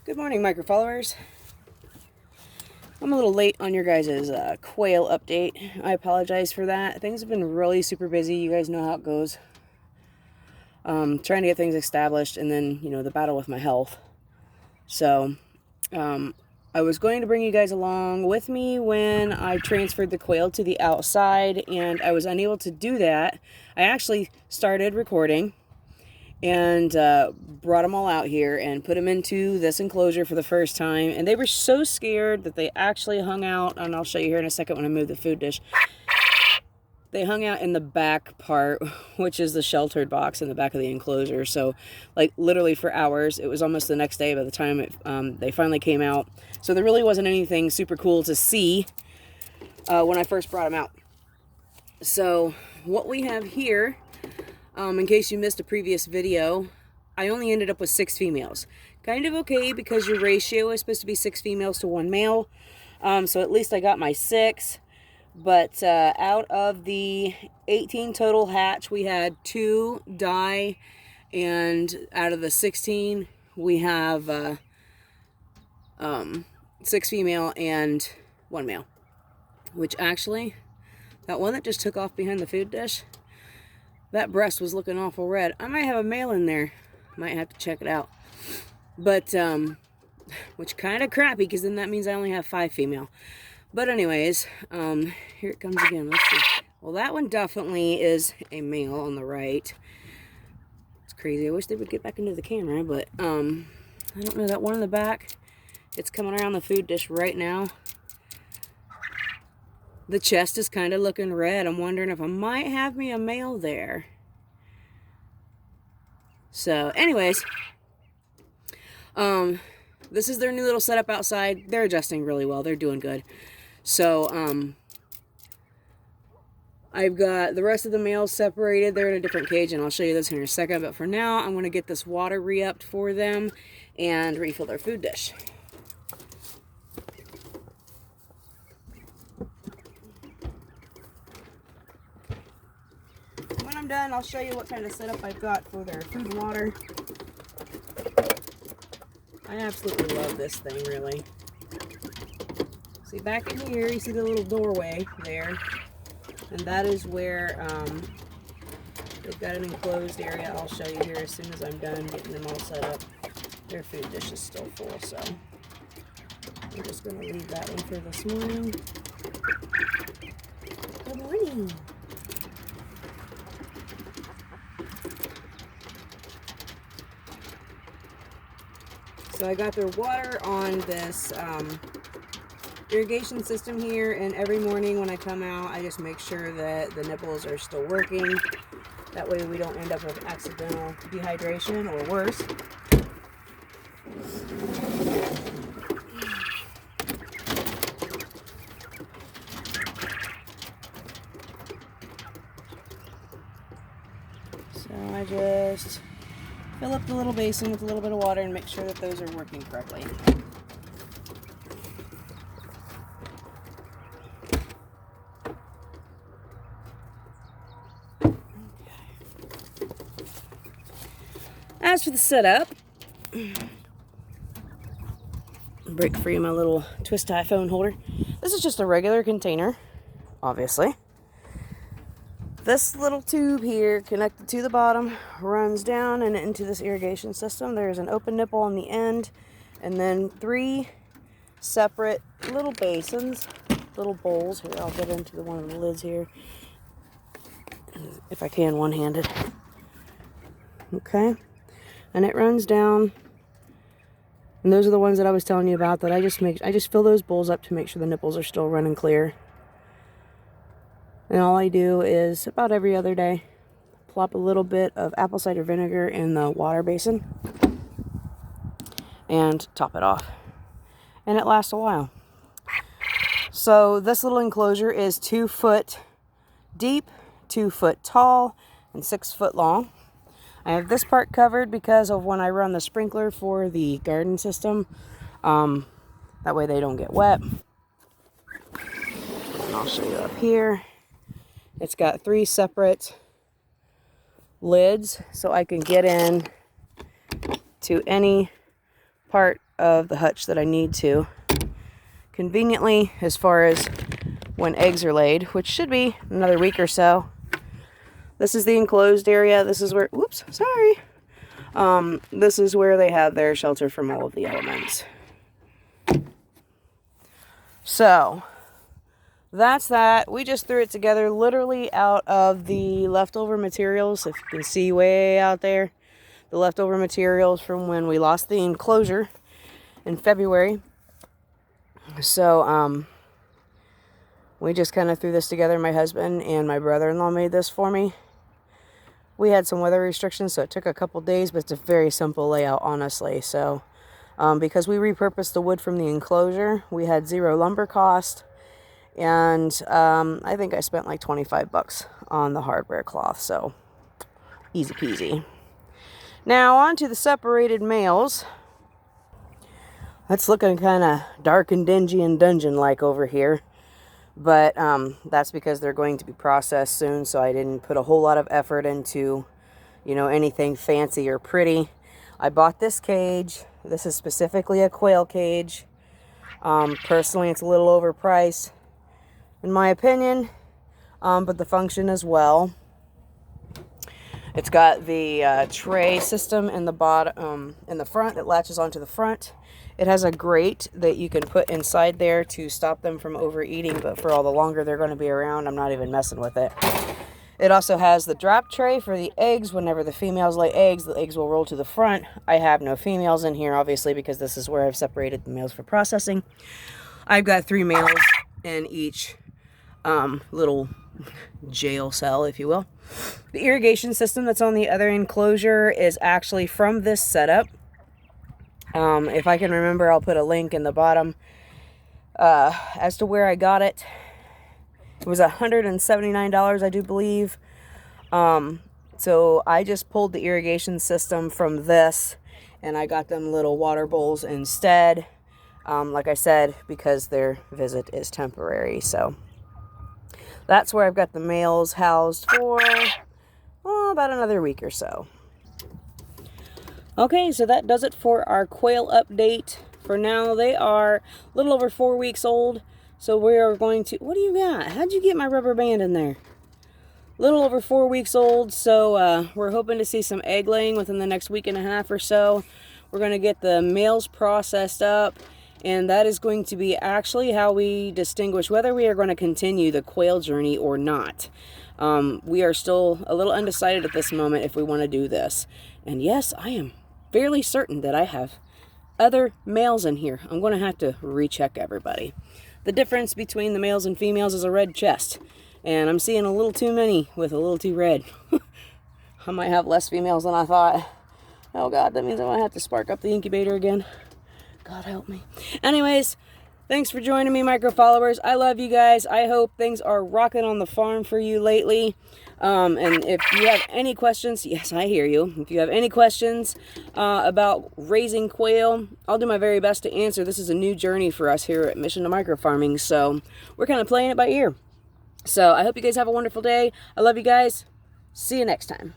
Good morning, micro followers. I'm a little late on your guys' quail update. I apologize for that. Things have been really super busy. You guys know how it goes. Trying to get things established, and then, the battle with my health. So, I was going to bring you guys along with me when I transferred the quail to the outside, and I was unable to do that. I actually started recording and brought them all out here and put them into this enclosure for the first time, and they were so scared that they actually hung out, and I'll show you here in a second when I move the food dish. They hung out in the back part, which is the sheltered box in the back of the enclosure. So, like, literally for hours. It was almost the next day by the time they finally came out. So there really wasn't anything super cool to see when I first brought them out. So what we have here, in case you missed a previous video, I only ended up with 6 females. Kind of okay, because your ratio is supposed to be 6 females to 1 male. So at least I got my 6. But out of the 18 total hatch, we had 2 die. And out of the 16, we have 6 female and 1 male. Which actually, that one that just took off behind the food dish, that breast was looking awful red. I might have a male in there. Might have to check it out. But, which kind of crappy, because then that means I only have 5 female. But anyways, here it comes again. Let's see. Well, that one definitely is a male on the right. It's crazy. I wish they would get back into the camera, but, I don't know. That one in the back, it's coming around the food dish right now. The chest is kind of looking red. I'm wondering if I might have me a male there. So, anyways, this is their new little setup outside. They're adjusting really well. They're doing good. So, I've got the rest of the males separated. They're in a different cage, and I'll show you this here in a second. But for now, I'm going to get this water re-upped for them and refill their food dish. When I'm done, I'll show you what kind of setup I've got for their food and water. I absolutely love this thing, really. See, back in here, you see the little doorway there. And that is where they've got an enclosed area. I'll show you here as soon as I'm done getting them all set up. Their food dish is still full, so I'm just going to leave that one for this morning. Good morning. So I got their water on this irrigation system here, and every morning when I come out, I just make sure that the nipples are still working. That way we don't end up with accidental dehydration or worse. So I just fill up the little basin with a little bit of water and make sure that those are working correctly. As for the setup, break free of my little twist tie phone holder. This is just a regular container, obviously. This little tube here, connected to the bottom, runs down and into this irrigation system. There's an open nipple on the end, and then 3 separate little basins, little bowls. Here, I'll get into one of the lids here, if I can one-handed. Okay, and it runs down, and those are the ones that I was telling you about. That I just fill those bowls up to make sure the nipples are still running clear. And all I do is, about every other day, plop a little bit of apple cider vinegar in the water basin and top it off. And it lasts a while. So this little enclosure is 2 foot deep, 2 foot tall, and 6 foot long. I have this part covered because of when I run the sprinkler for the garden system. That way they don't get wet. And I'll show you up here. It's got 3 separate lids, so I can get in to any part of the hutch that I need to. Conveniently, as far as when eggs are laid, which should be another week or so. This is the enclosed area. This is where, whoops, sorry. This is where they have their shelter from all of the elements. So, that's that. We just threw it together literally out of the leftover materials. If you can see way out there, the leftover materials from when we lost the enclosure in February. So, we just kind of threw this together. My husband and my brother-in-law made this for me. We had some weather restrictions, so it took a couple days, but it's a very simple layout, honestly. So, because we repurposed the wood from the enclosure, we had zero lumber cost. And I think I spent like 25 bucks on the hardware cloth, so easy peasy. Now on to the separated males. That's looking kind of dark and dingy and dungeon-like over here. But that's because they're going to be processed soon, so I didn't put a whole lot of effort into, you know, anything fancy or pretty. I bought this cage. This is specifically a quail cage. Personally, it's a little overpriced, in my opinion, but the function as well. It's got the tray system in the bottom, in the front that latches onto the front. It has a grate that you can put inside there to stop them from overeating, but for all the longer they're going to be around, I'm not even messing with it. It also has the drop tray for the eggs. Whenever the females lay eggs, the eggs will roll to the front. I have no females in here, obviously, because this is where I've separated the males for processing. I've got 3 males in each little jail cell, if you will. The irrigation system that's on the other enclosure is actually from this setup. If I can remember, I'll put a link in the bottom as to where I got it. It was $179, I do believe. So I just pulled the irrigation system from this, and I got them little water bowls instead. Like I said, because their visit is temporary. So that's where I've got the males housed for about another week or so. Okay, so that does it for our quail update. For now, they are a little over 4 weeks old. So we are going to... What do you got? How'd you get my rubber band in there? Little over 4 weeks old, so we're hoping to see some egg laying within the next week and a half or so. We're going to get the males processed up, and that is going to be actually how we distinguish whether we are going to continue the quail journey or not. We are still a little undecided at this moment if we want to do this. And yes, I am fairly certain that I have other males in here. I'm going to have to recheck everybody. The difference between the males and females is a red chest. And I'm seeing a little too many with a little too red. I might have less females than I thought. Oh God, that means I might have to spark up the incubator again. God help me. Anyways, thanks for joining me, micro followers. I love you guys. I hope things are rocking on the farm for you lately. And if you have any questions, yes, I hear you. If you have any questions about raising quail, I'll do my very best to answer. This is a new journey for us here at Mission to Micro Farming, so we're kind of playing it by ear. So I hope you guys have a wonderful day. I love you guys. See you next time.